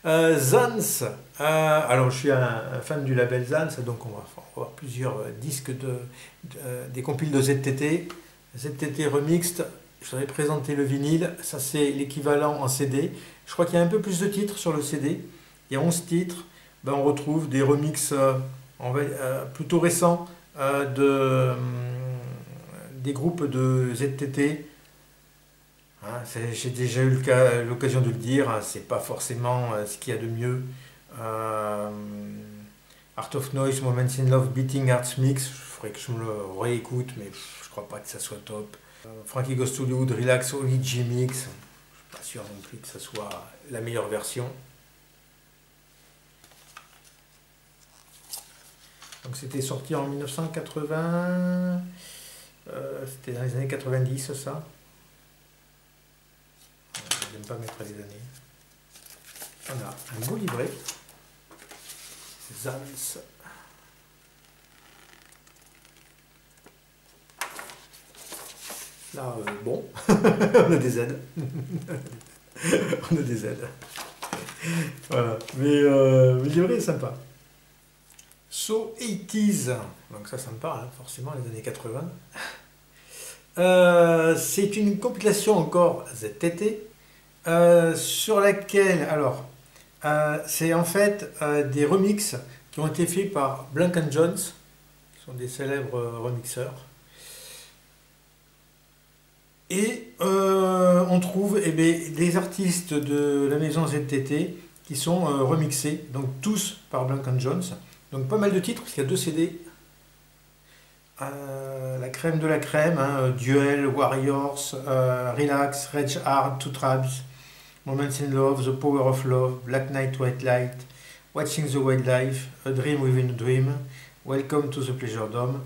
Zans, alors je suis un fan du label Zans, donc on va avoir plusieurs disques des compiles de ZTT. ZTT Remixed, je voudrais présenter le vinyle, ça c'est l'équivalent en CD. Je crois qu'il y a un peu plus de titres sur le CD, il y a 11 titres. Ben, on retrouve des remixes plutôt récents des groupes de ZTT. Hein, j'ai déjà eu l'occasion de le dire, hein, c'est pas forcément ce qu'il y a de mieux. Euh, Art of Noise, Moments in Love, Beating Hearts Mix, il faudrait que je me le réécoute, mais je crois pas que ça soit top. Frankie Goes to Hollywood, Relax, Oli G Mix, je suis pas sûr non plus que ça soit la meilleure version. Donc c'était sorti en 1980, c'était dans les années 90 ça. Je n'aime pas mettre les années. On a un beau livret. Zans. Là, bon, on a des aides. On a des aides. Voilà. Mais le livret est sympa. So 80s. Donc ça me parle, hein, forcément, les années 80. C'est une compilation encore ZTT. Sur laquelle, alors, c'est en fait des remixes qui ont été faits par Blank & Jones, qui sont des célèbres remixeurs. Et on trouve des artistes de la maison ZTT qui sont remixés, donc tous par Blank & Jones. Donc pas mal de titres, parce qu'il y a 2 CD. La crème de la crème, hein, Duel, Warriors, Relax, Rage Hard, Two Tribes, Moments in Love, The Power of Love, Black Night, White Light, Watching the Wildlife, A Dream Within a Dream, Welcome to the Pleasure Dome.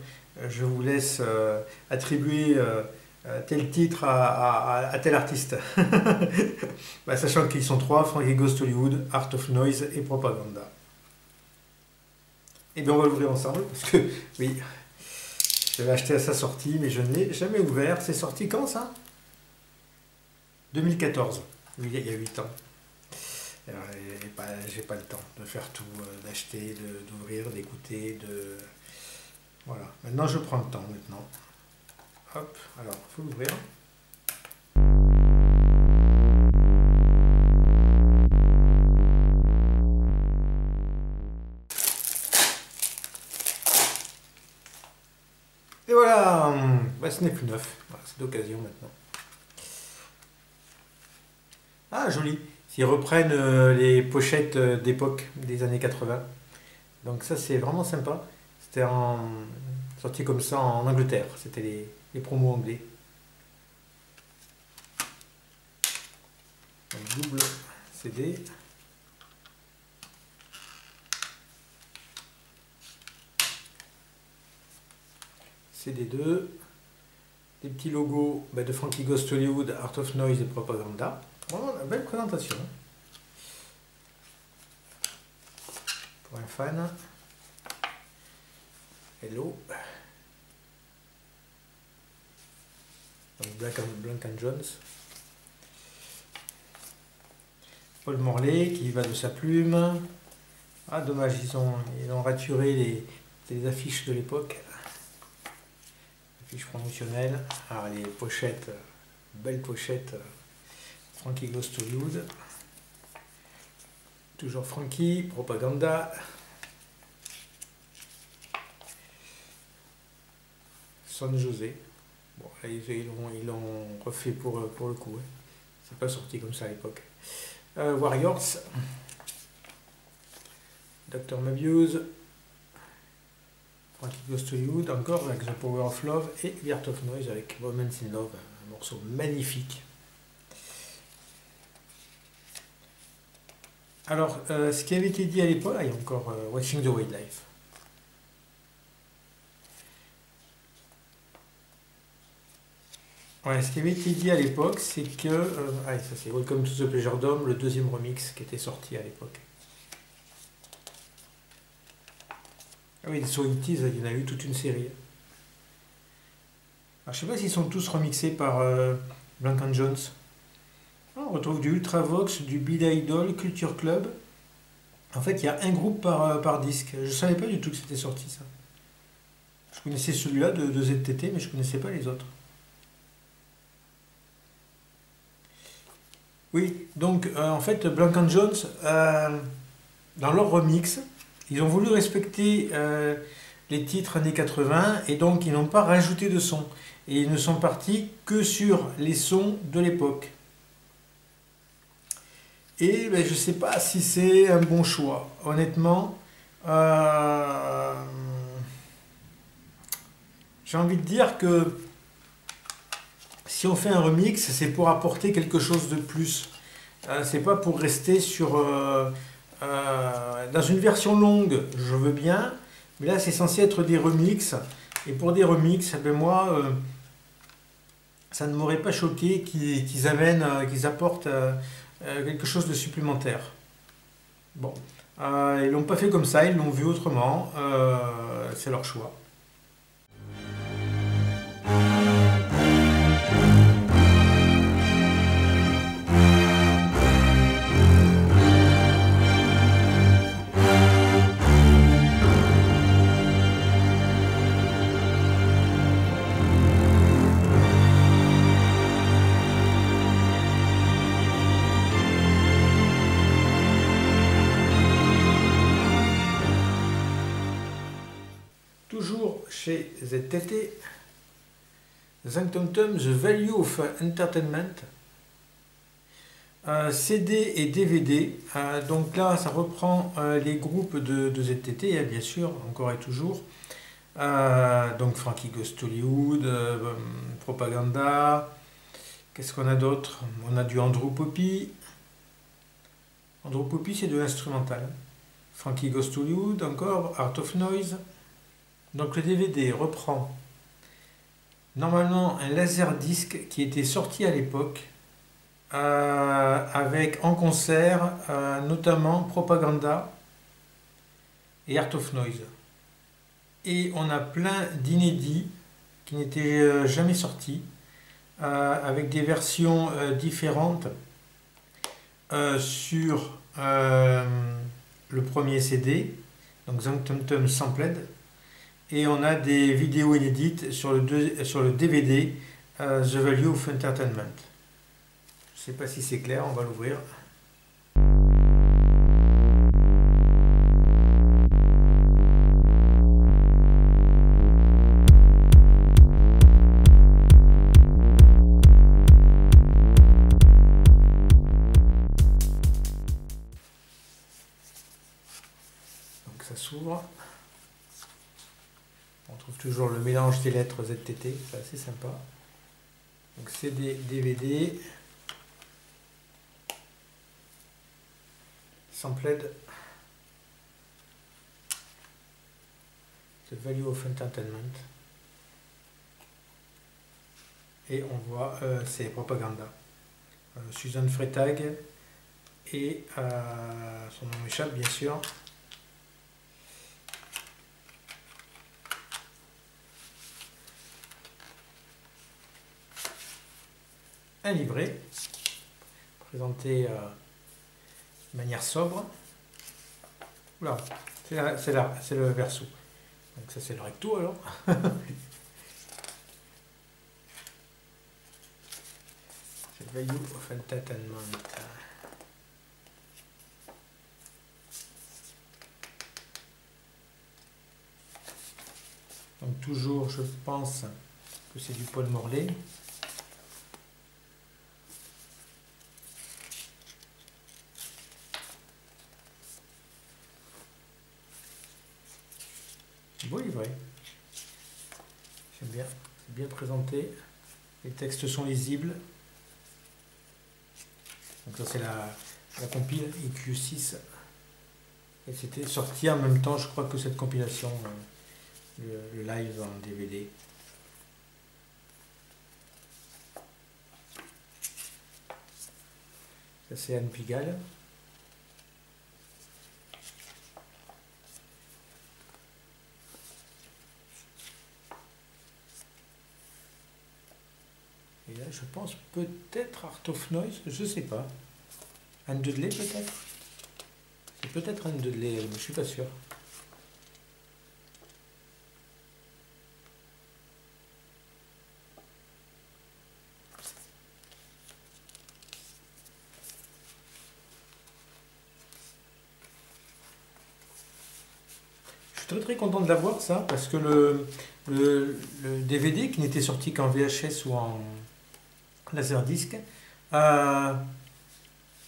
Je vous laisse attribuer tel titre à tel artiste. Bah, sachant qu'ils sont 3, Frankie Goes to Hollywood, Art of Noise et Propaganda. Et bien on va l'ouvrir ensemble, parce que, oui, je l'ai acheté à sa sortie, mais je ne l'ai jamais ouvert. C'est sorti quand ça? 2014. Il y a 8 ans. J'ai pas le temps de faire tout, d'acheter, d'ouvrir, d'écouter, de... Voilà. Maintenant, je prends le temps, maintenant. Hop, alors, il faut l'ouvrir. Et voilà, bah, ce n'est plus neuf. Voilà, c'est d'occasion maintenant. Ah, joli. Ils reprennent les pochettes d'époque des années 80. Donc ça, c'est vraiment sympa. C'était sorti comme ça en Angleterre. C'était les promos anglais. Un double CD. CD2. Des petits logos de Frankie Goes to Hollywood, Art of Noise et Propaganda. Vraiment une belle présentation. Pour un fan. Hello. Donc Blank & Jones. Paul Morley qui va de sa plume. Ah dommage, ils ont raturé les affiches de l'époque. Affiches promotionnelles. Alors les pochettes, belles pochettes. Frankie Goes to Hollywood. Toujours Frankie, Propaganda. San José. Bon, là, ils l'ont refait pour le coup. Hein. C'est pas sorti comme ça à l'époque. Warriors. Dr. Mabuse. Frankie Goes to Hollywood, encore avec The Power of Love et The Art of Noise avec Moments in Love, un morceau magnifique. Alors, ce qui avait été dit à l'époque, il y a encore Watching the Wildlife. Ouais, ce qui avait été dit à l'époque, c'est que... ça c'est Welcome to the Pleasure Dome, le deuxième remix qui était sorti à l'époque. Ah oui, les So 80s, il y en a eu toute une série. Alors, je ne sais pas s'ils sont tous remixés par Blank & Jones. On retrouve du Ultravox, du Billy Idol, Culture Club, En fait, il y a un groupe par disque. Je ne savais pas du tout que c'était sorti ça. Je connaissais celui-là de ZTT, mais je ne connaissais pas les autres. Oui, donc en fait, Blank & Jones, dans leur remix, ils ont voulu respecter les titres années 80 et donc ils n'ont pas rajouté de son. Et ils ne sont partis que sur les sons de l'époque. Et ben, je ne sais pas si c'est un bon choix. Honnêtement, j'ai envie de dire que si on fait un remix, c'est pour apporter quelque chose de plus. C'est pas pour rester sur... dans une version longue, je veux bien, mais là c'est censé être des remixes. Et pour des remixes, ben moi, ça ne m'aurait pas choqué qu'ils amènent, qu'ils apportent quelque chose de supplémentaire. Bon, ils l'ont pas fait comme ça, ils l'ont vu autrement. C'est leur choix. Toujours chez ZTT, Zangtumtum, The Value of Entertainment, CD et DVD. Donc là, ça reprend les groupes de ZTT, bien sûr, encore et toujours. Donc Frankie Goes to Hollywood, Propaganda. Qu'est-ce qu'on a d'autre? On a du Andrew Poppy. Andrew Poppy, c'est de l'instrumental. Frankie Goes to Hollywood, encore, Art of Noise. Donc le DVD reprend normalement un laserdisc qui était sorti à l'époque avec en concert notamment Propaganda et Art of Noise. Et on a plein d'inédits qui n'étaient jamais sortis avec des versions différentes sur le premier CD, donc Zangtumtum Sampled. Et on a des vidéos inédites sur le DVD The Value of Entertainment. Je ne sais pas si c'est clair, on va l'ouvrir. Donc ça s'ouvre. On trouve toujours le mélange des lettres ZTT, c'est assez sympa. Donc CD, DVD, Sampled, The Value of Entertainment. Et on voit, c'est Propaganda. Susan Freitag et son nom m'échappe bien sûr. Un livret présenté de manière sobre. Oula, c'est là, c'est le verso. Donc ça c'est le recto alors. C'est Value of Entertainment. Donc toujours je pense que c'est du Paul Morley. Beau livret. J'aime bien. C'est bien présenté. Les textes sont lisibles. Donc ça c'est la compile IQ6. Et c'était sorti en même temps, je crois, que cette compilation, le live en DVD. Ça c'est Anne Pigalle. Et là, je pense peut-être Art of Noise, je sais pas. Anne Dudley peut-être. C'est peut-être un de les, mais je suis pas sûr. Je suis très très content de l'avoir ça, parce que le DVD qui n'était sorti qu'en VHS ou en Laserdisc,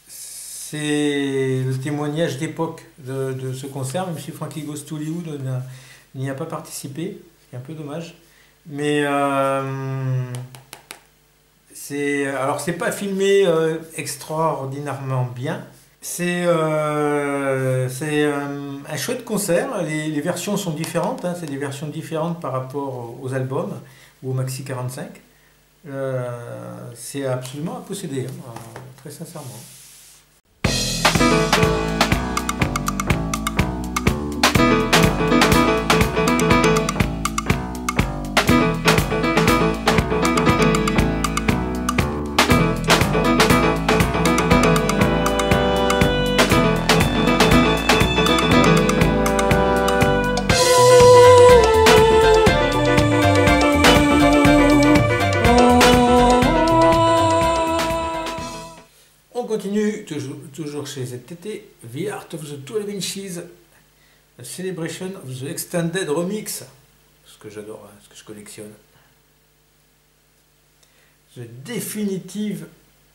c'est le témoignage d'époque de ce concert, même si Frankie Goes to Hollywood n'y a pas participé, c'est un peu dommage. Mais alors c'est pas filmé extraordinairement bien. C'est un chouette concert. Les versions sont différentes, hein, c'est des versions différentes par rapport aux albums ou au Maxi 45. C'est absolument à posséder, hein, très sincèrement. On continue toujours chez ZTT. The Art of the 12 Inches, a Celebration of the Extended Remix, ce que j'adore, hein, ce que je collectionne. The Definitive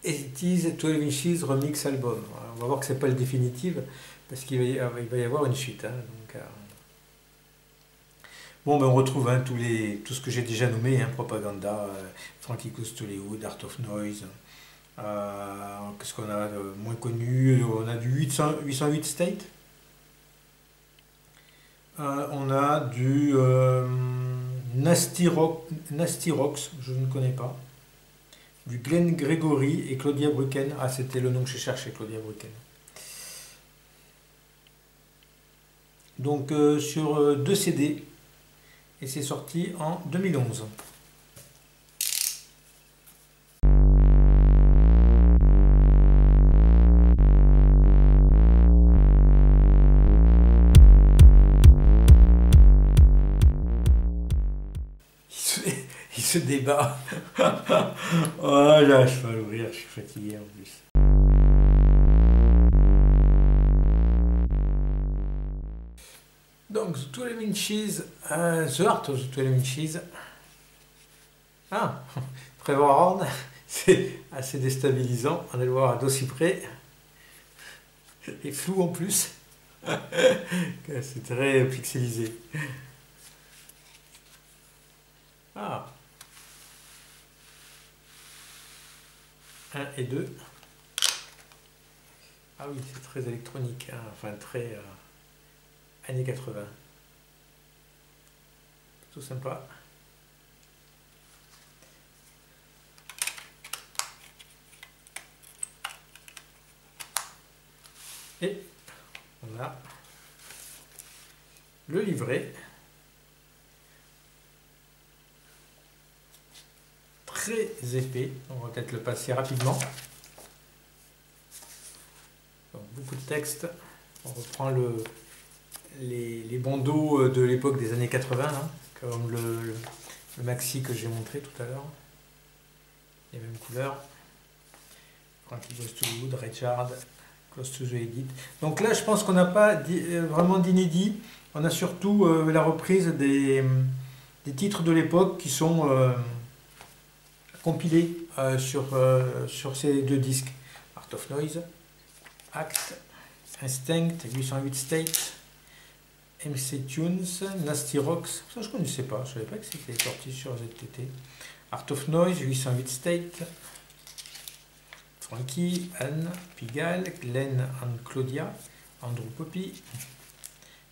80s 12 Inches Remix Album. Alors, on va voir que c'est pas le définitive parce qu'il va y avoir une suite. Hein, donc, bon, ben on retrouve hein, tout ce que j'ai déjà nommé, hein, Propaganda, Frankie Goes to Hollywood, Art of Noise. Qu'est-ce qu'on a de moins connu? On a du 808 State. On a du Nasty Rocks, je ne connais pas. Du Glenn Gregory et Claudia Brücken. Ah, c'était le nom que j'ai cherché, Claudia Brücken. Donc sur 2 CD. Et c'est sorti en 2011. Il se débat. Oh là, je vais l'ouvrir, je suis fatigué en plus. Donc, The 12 Inches, The Art of the 12 Inches. Ah, Trevor Horn, c'est assez déstabilisant. On va le voir d'aussi près. Et flou en plus. C'est très pixelisé. Ah. 1 et 2. Ah oui, c'est très électronique, hein, enfin très années 80. Tout sympa. Et on a le livret. Très épais, on va peut-être le passer rapidement. Donc, beaucoup de texte. On reprend les bandeaux de l'époque des années 80, hein, comme le maxi que j'ai montré tout à l'heure. Les mêmes couleurs. Frankie Goes to Hollywood, Richard, Close to the Edit. Donc là, je pense qu'on n'a pas vraiment d'inédit. On a surtout la reprise des titres de l'époque qui sont compilés sur ces 2 disques. Art of Noise, Act, Instinct, 808 State, MC Tunes, Nasty Rocks. Ça, je ne connaissais pas. Je ne savais pas que c'était sorti sur ZTT. Art of Noise, 808 State, Frankie, Anne, Pigalle, Glenn and Claudia, Andrew Poppy,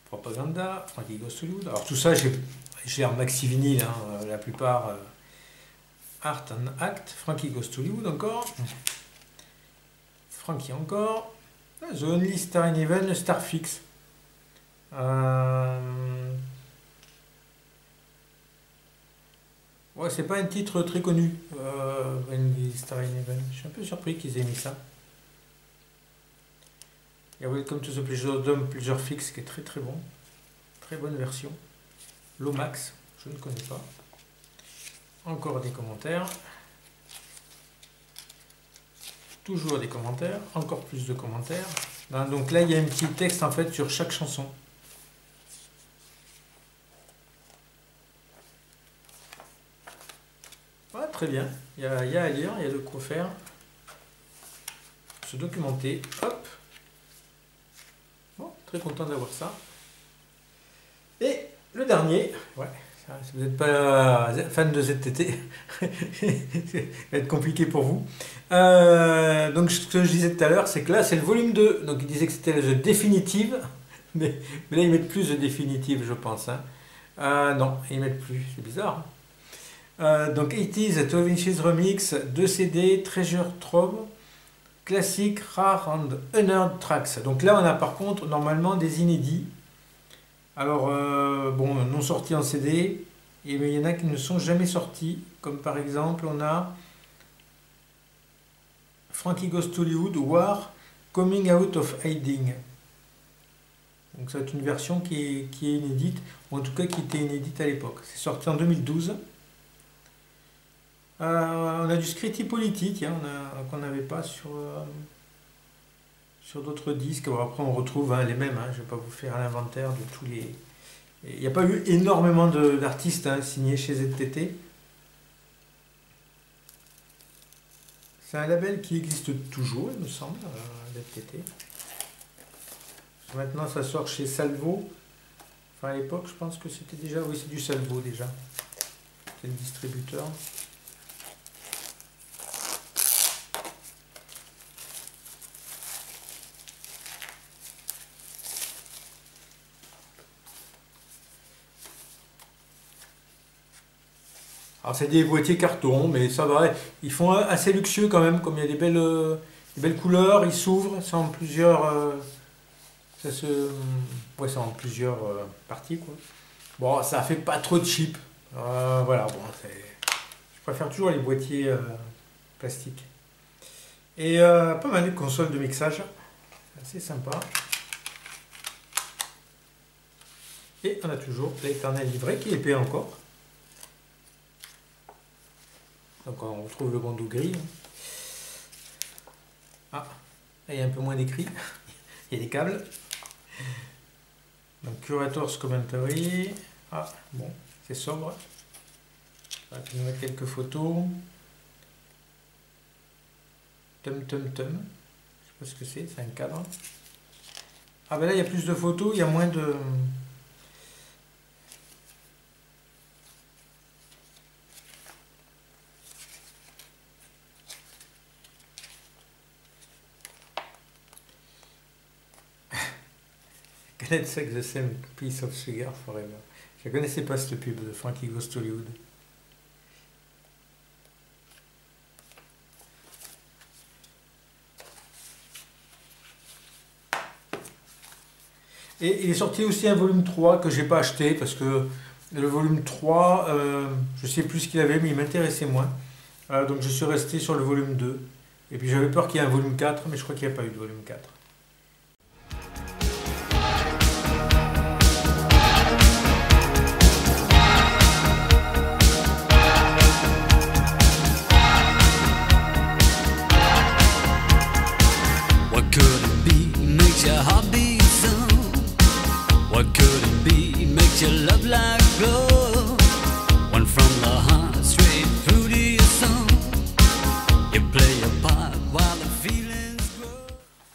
Propaganda, Frankie Goes to Hollywood. Alors tout ça, j'ai en maxi vinyle, hein, la plupart. Art and Act, Frankie Goes to Hollywood encore. Frankie encore. The Only Star in Heaven, Starfix. Ouais, c'est pas un titre très connu, Only Star in Heaven. Je suis un peu surpris qu'ils aient mis ça. y a Welcome to the Pleasure Dome, Pleasure Fix qui est très très bon. Très bonne version. Lomax, je ne connais pas. Encore des commentaires. Toujours des commentaires. Encore plus de commentaires. Donc là, il y a un petit texte en fait sur chaque chanson. Ouais, très bien. Il y a à lire, il y a de quoi faire. Se documenter. Hop. Bon, très content d'avoir ça. Et le dernier, ouais, si vous n'êtes pas fan de ZTT, ça va être compliqué pour vous. Donc ce que je disais tout à l'heure, c'est que là c'est le volume 2, donc il disait que c'était le définitive, mais là ils mettent plus de définitive je pense. Hein. Non, ils mettent plus, c'est bizarre. Donc 80s, 12 Inches Remix, 2 CD, Treasure Trove, classique, rare and unheard tracks. Donc là on a par contre normalement des inédits. Alors, bon, non sortis en CD, et il y en a qui ne sont jamais sortis, comme par exemple, on a Frankie Goes to Hollywood, War, Coming Out of Hiding. Donc ça va être une version qui est inédite, ou en tout cas qui était inédite à l'époque. C'est sorti en 2012. On a du Scritti Politique, hein, qu'on n'avait pas sur d'autres disques. Bon, après on retrouve hein, les mêmes, hein. Je ne vais pas vous faire l'inventaire de tous les... Il n'y a pas eu énormément d'artistes hein, signés chez ZTT. C'est un label qui existe toujours, il me semble, ZTT. Maintenant ça sort chez Salvo. Enfin à l'époque je pense que c'était déjà... Oui, c'est du Salvo déjà. C'est le distributeur. Alors c'est des boîtiers carton, mais ça va, ils font assez luxueux quand même, comme il y a des belles couleurs, ils s'ouvrent, c'est en plusieurs, ouais, c'est en plusieurs parties quoi. Bon, ça fait pas trop de cheap, voilà, bon, je préfère toujours les boîtiers plastiques. Et pas mal de consoles de mixage, assez sympa. Et on a toujours l'éternel livret qui est épais encore. Donc on retrouve le bandeau gris. Ah, là, il y a un peu moins d'écrit. Il y a des câbles. Donc Curator's Commentary. Ah, bon, c'est sobre. On va nous mettre quelques photos. Tum Tum Tum. Je sais pas ce que c'est un cadre. Ah ben là il y a plus de photos, il y a moins de... Let's take the same piece of sugar forever. Je ne connaissais pas cette pub de Frankie Goes to Hollywood. Et il est sorti aussi un volume 3 que j'ai pas acheté parce que le volume 3, je sais plus ce qu'il avait mais il m'intéressait moins. Donc je suis resté sur le volume 2. Et puis j'avais peur qu'il y ait un volume 4 mais je crois qu'il n'y a pas eu de volume 4.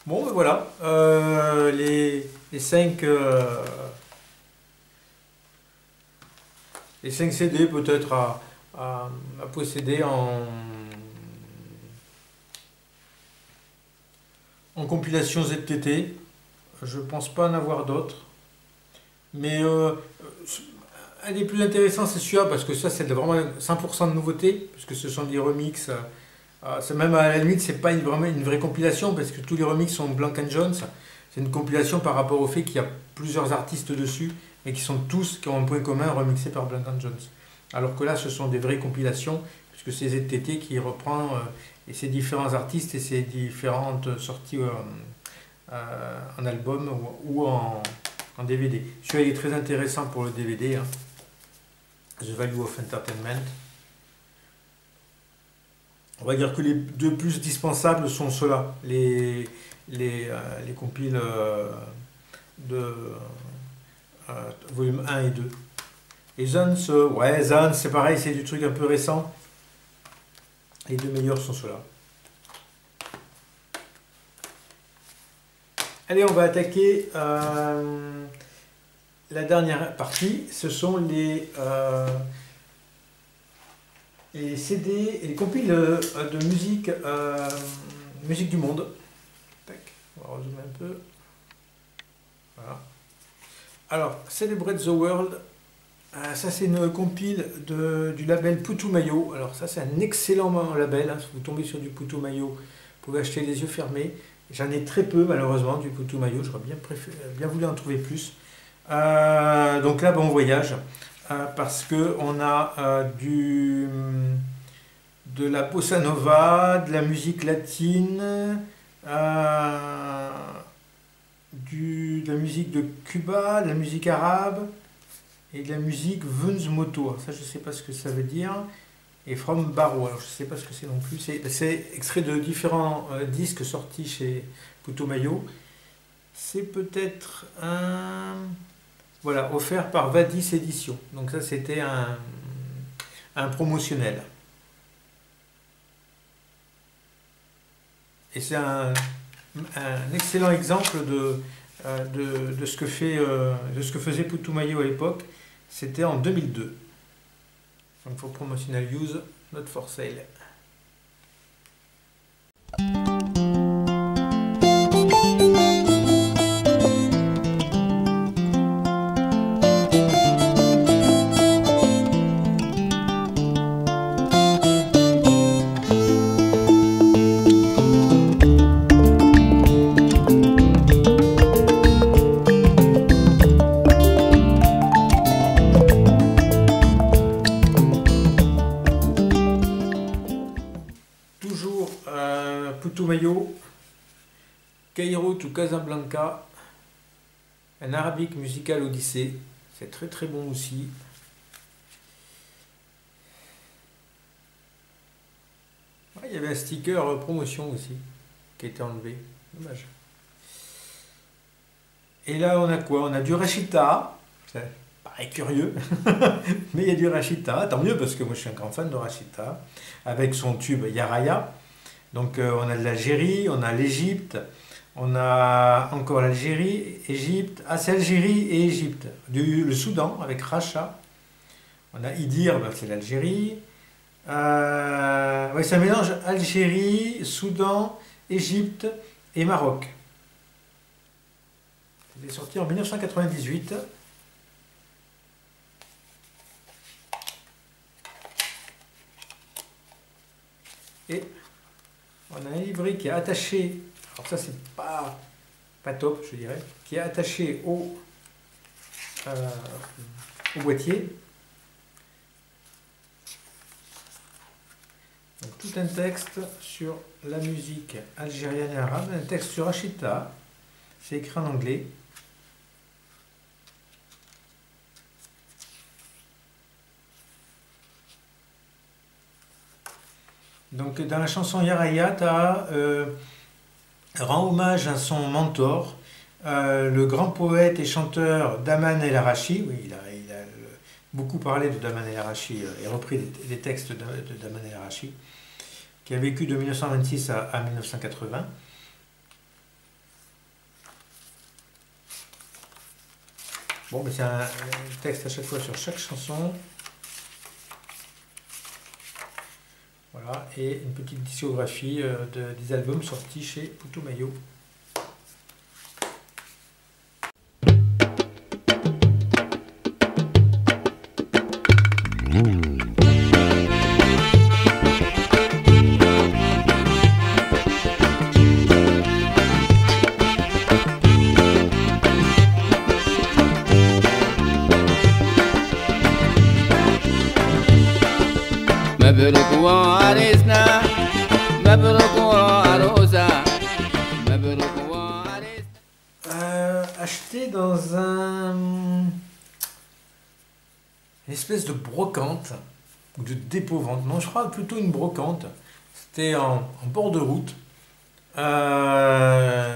Bon, ben voilà, les 5 CD peut-être à posséder en compilation ZTT. Je pense pas en avoir d'autres. Mais un des plus intéressants, c'est celui-là, parce que ça, c'est vraiment 100% de nouveauté, puisque ce sont des remixes. C'est même à la limite, c'est pas vraiment une vraie compilation, parce que tous les remixes sont Blank & Jones. C'est une compilation par rapport au fait qu'il y a plusieurs artistes dessus, et qui ont un point commun remixés par Blank & Jones. Alors que là, ce sont des vraies compilations, puisque c'est ZTT qui reprend et ces différents artistes et ces différentes sorties en album ou en DVD. Celui-là il est très intéressant pour le DVD, hein. The Value of Entertainment. On va dire que les deux plus dispensables sont ceux-là, les compiles de volume 1 et 2. Et Zans, ouais, Zans c'est pareil, c'est du truc un peu récent. Les deux meilleurs sont ceux-là. Allez, on va attaquer la dernière partie. Ce sont les CD et les compiles de musique, musique du monde. Tac, on va rezoomer un peu. Voilà. Alors, Celebrate the World, ça c'est une compile du label Putumayo. Alors ça c'est un excellent label, hein. Si vous tombez sur du Putumayo, vous pouvez acheter les yeux fermés. J'en ai très peu malheureusement du Putumayo, j'aurais bien voulu en trouver plus. Donc là, bon voyage, parce que on a de la bossa nova, de la musique latine, de la musique de Cuba, de la musique arabe et de la musique Vunzmoto. Alors ça, je ne sais pas ce que ça veut dire. Et From Barrow, alors je ne sais pas ce que c'est non plus. C'est extrait de différents disques sortis chez Putumayo. C'est peut-être un... Voilà, offert par Vadis Édition. Donc ça, c'était un promotionnel. Et c'est un excellent exemple de ce que faisait Putumayo à l'époque. C'était en 2002. Donc for promotional use, not for sale. Putumayo, Cairo to Casablanca, un Arabic Musical Odyssey, c'est très très bon aussi. Ah, il y avait un sticker promotion aussi qui a été enlevé, dommage. Et là on a quoi? On a du Rachita, ça paraît curieux, mais il y a du Rachita, tant mieux parce que moi je suis un grand fan de Rachita, avec son tube Yaraya. Donc on a de l'Algérie, on a l'Égypte, on a encore l'Algérie, Égypte, c'est Algérie et Égypte. Le Soudan avec Racha, on a Idir, ben, c'est l'Algérie. Ouais, c'est un mélange Algérie, Soudan, Égypte et Maroc. Il est sorti en 1998. Et on a un livret qui est attaché, alors ça c'est pas top je dirais, qui est attaché au boîtier. Donc, tout un texte sur la musique algérienne et arabe, un texte sur Rachita, c'est écrit en anglais. Donc dans la chanson Yaraya, rend hommage à son mentor, le grand poète et chanteur Daman El Arachi. Oui, il a beaucoup parlé de Daman El Arachi et repris des textes de Daman El Arachi, qui a vécu de 1926 à 1980. Bon, mais c'est un texte à chaque fois sur chaque chanson. Voilà, et une petite discographie des albums sortis chez Putumayo. مبروك وعريسنا مبروك وعروسة مبروك وعريسنا acheté dans une espèce de brocante, ou de dépôt-vente, non, je crois plutôt une brocante. C'était en bord de route, un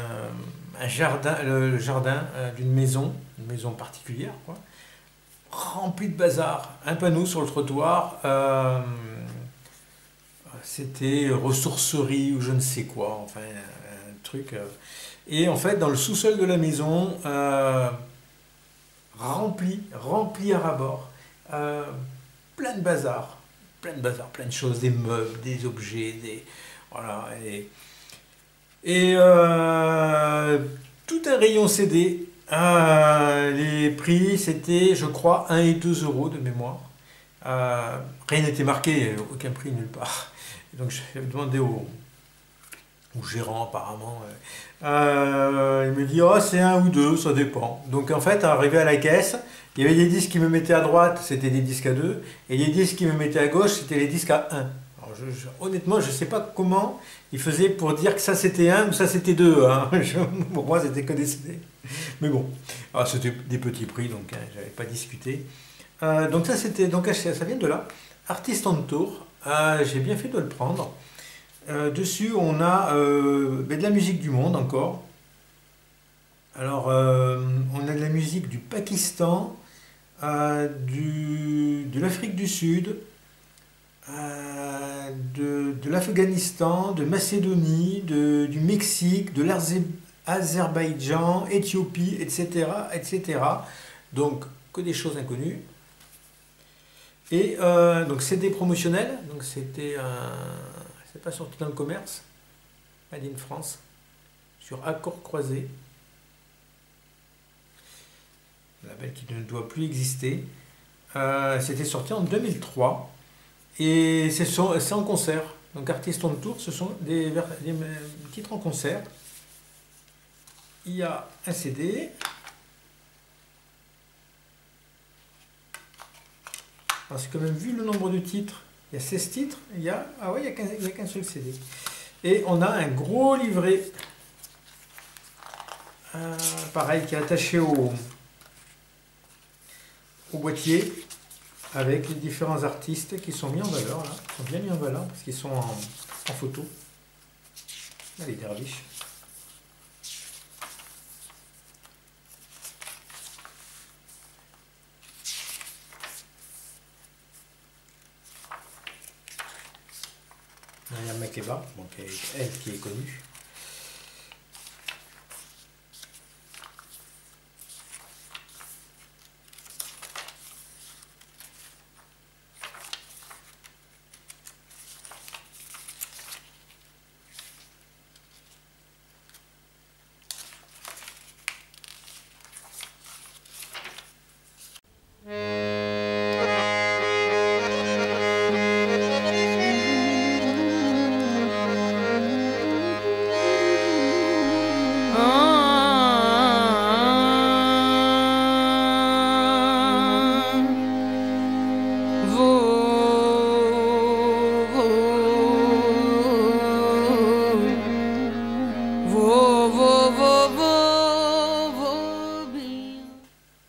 jardin, le jardin d'une maison, une maison particulière, quoi, rempli de bazar, un panneau sur le trottoir, c'était ressourcerie ou je ne sais quoi, enfin un truc. Et en fait, dans le sous-sol de la maison, rempli à ras-bord, euh, plein de bazar, plein de choses, des meubles, des objets, voilà, et tout un rayon CD. Les prix, c'était, je crois, 1 et 2 euros de mémoire. Rien n'était marqué, aucun prix nulle part. Donc j'ai demandé au gérant apparemment. Il me dit, oh, c'est 1 ou 2, ça dépend. Donc en fait, arrivé à la caisse, il y avait des disques qui me mettaient à droite, c'était des disques à 2, et les disques qui me mettaient à gauche, c'était les disques à 1. Alors, honnêtement, je ne sais pas comment il faisait pour dire que ça c'était 1 ou ça c'était 2. Hein. Pour moi, c'était que des CD. Mais bon, c'était des petits prix, donc hein, j'avais pas discuté. Donc ça c'était, donc ça vient de là. Artist on Tour. J'ai bien fait de le prendre. Dessus, on a de la musique du monde encore. Alors, on a de la musique du Pakistan, de l'Afrique du Sud, de l'Afghanistan, de Macédonie, du Mexique, de l'Azerbaïdjan, Éthiopie, etc., etc. Donc, que des choses inconnues. Et donc, CD promotionnel. Donc, c'était c'est pas sorti dans le commerce. Made in France. Sur Accords Croisés. Un label qui ne doit plus exister. C'était sorti en 2003. Et c'est en concert. Donc Artist on Tour, ce sont des titres en concert. Il y a un CD. Parce que même vu le nombre de titres, il y a 16 titres, il y a qu'un seul CD. Et on a un gros livret. Pareil, qui est attaché au boîtier, avec les différents artistes qui sont mis en valeur, là. Ils sont bien mis en valeur, parce qu'ils sont en photo. Là, les derviches. Mariam Makeba, donc elle qui est connue.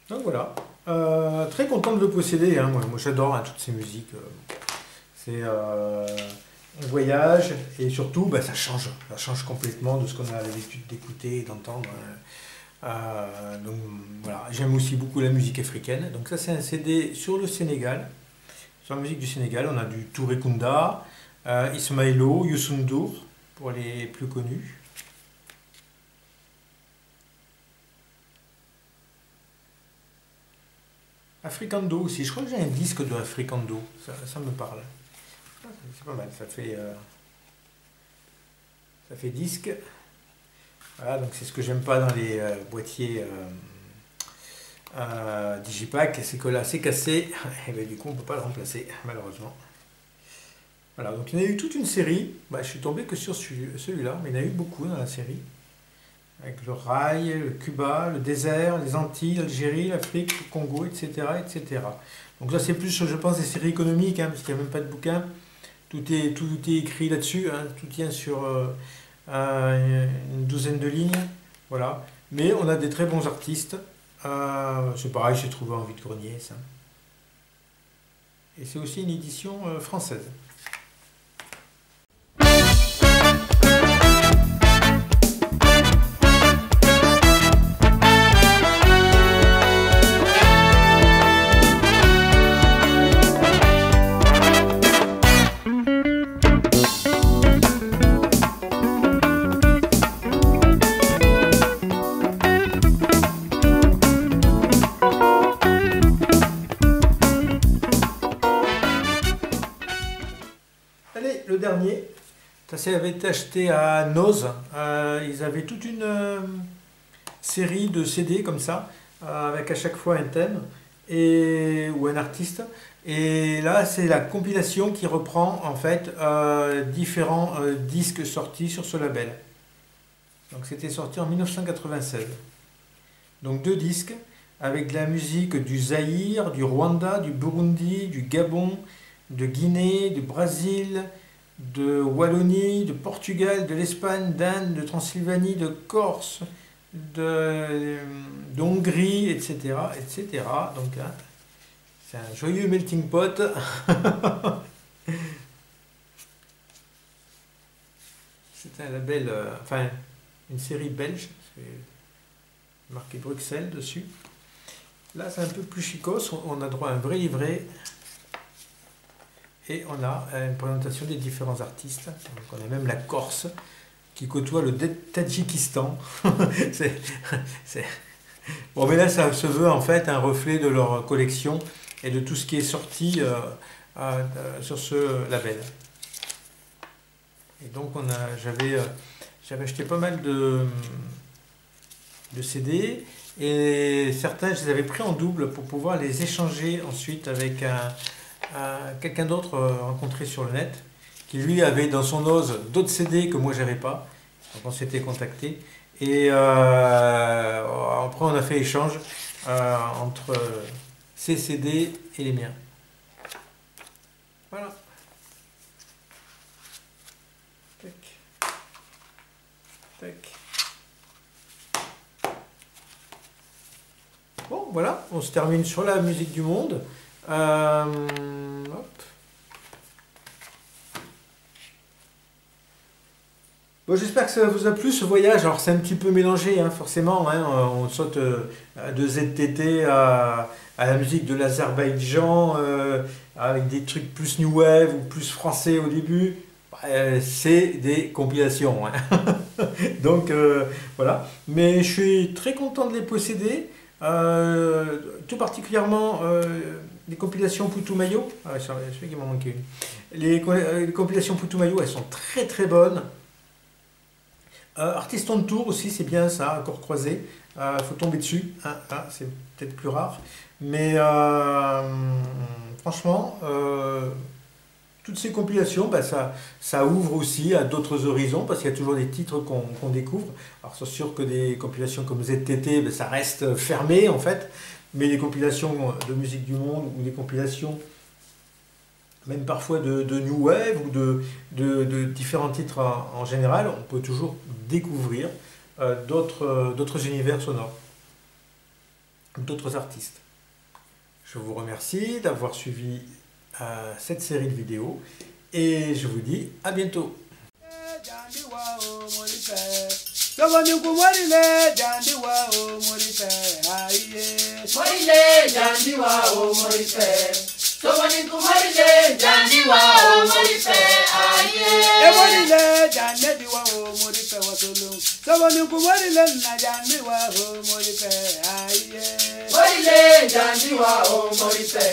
Donc voilà, très content de le posséder, hein. Moi j'adore, hein, toutes ces musiques. On voyage et surtout ça change complètement de ce qu'on a l'habitude d'écouter et d'entendre. Donc voilà, j'aime aussi beaucoup la musique africaine. Donc ça c'est un CD sur le Sénégal, sur la musique du Sénégal. On a du Touré Kunda, Ismaëlo, Youssou N'Dour pour les plus connus. Africando aussi, je crois que j'ai un disque de Africando, ça me parle. C'est pas mal, ça fait disque. Voilà, donc c'est ce que j'aime pas dans les boîtiers Digipack, c'est que là c'est cassé, et bien, du coup on peut pas le remplacer, malheureusement. Voilà, donc il y en a eu toute une série, je suis tombé que sur celui-là, mais il y en a eu beaucoup dans la série. Avec le rail, le Cuba, le désert, les Antilles, l'Algérie, l'Afrique, le Congo, etc., etc. Donc ça c'est plus, je pense, des séries économiques, hein, parce qu'il n'y a même pas de bouquin. Tout est écrit là-dessus, hein, tout tient sur une douzaine de lignes. Voilà. Mais on a des très bons artistes. C'est pareil, j'ai trouvé en vide-grenier ça. Et c'est aussi une édition française. Allez, le dernier, ça avait été acheté à Noz. Ils avaient toute une série de CD comme ça, avec à chaque fois un thème ou un artiste. Et là, c'est la compilation qui reprend en fait différents disques sortis sur ce label. Donc c'était sorti en 1996. Donc 2 disques avec de la musique du Zaïre, du Rwanda, du Burundi, du Gabon, de Guinée, du Brésil, de Wallonie, de Portugal, de l'Espagne, d'Inde, de Transylvanie, de Corse, d'Hongrie, etc., etc. Donc hein, c'est un joyeux melting pot. C'est un label, enfin une série belge, c'est marqué Bruxelles dessus. Là c'est un peu plus chicos, on a droit à un vrai livret. Et on a une présentation des différents artistes. Donc on a même la Corse qui côtoie le Tadjikistan. Bon, mais là, ça se veut en fait un reflet de leur collection et de tout ce qui est sorti sur ce label. Et donc j'avais acheté pas mal de CD et certains, je les avais pris en double pour pouvoir les échanger ensuite avec quelqu'un d'autre rencontré sur le net, qui lui avait dans son ose d'autres CD que moi j'avais pas. Donc on s'était contacté et après on a fait échange entre ses CD et les miens. Voilà. Tac. Tac. Bon voilà, on se termine sur la musique du monde. Hop. Bon, j'espère que ça vous a plu ce voyage. Alors c'est un petit peu mélangé hein, forcément, hein. On saute de ZTT à la musique de l'Azerbaïdjan avec des trucs plus new wave ou plus français au début. C'est des compilations hein. Donc voilà, mais je suis très content de les posséder, tout particulièrement les compilations Putumayo. Je sais qu'il m'en manquait une. Les compilations Putumayo, elles sont très très bonnes. Artist on Tour aussi, c'est bien ça, accord croisé. Faut tomber dessus, hein, c'est peut-être plus rare. Mais franchement, toutes ces compilations, bah, ça ouvre aussi à d'autres horizons parce qu'il y a toujours des titres qu'on découvre. Alors c'est sûr que des compilations comme ZTT, bah, ça reste fermé en fait. Mais les compilations de musique du monde ou des compilations même parfois de new wave ou de différents titres en général, on peut toujours découvrir d'autres univers sonores, d'autres artistes. Je vous remercie d'avoir suivi cette série de vidéos et je vous dis à bientôt. Somebody kumarile jandi wa o morife aye. Emorile jandi wa o morife watolo. Somebody kumarile na jandi wa o morife aye. Morile jandi wa o morife.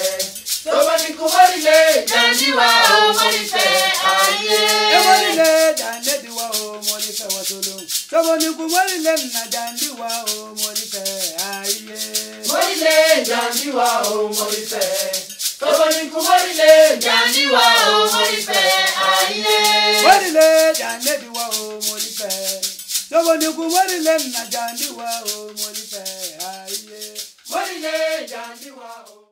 Somebody kumarile jandi wa o morife aye. Emorile jandi wa o morife watolo. Somebody kumarile na jandi wa o morife aye. Morile jandi wa o morife. Somebody kumarile jandi wa o morife aye. Morile jandi wa o morife. Somebody kumarile na jandi wa o morife aye. Morile jandi wa o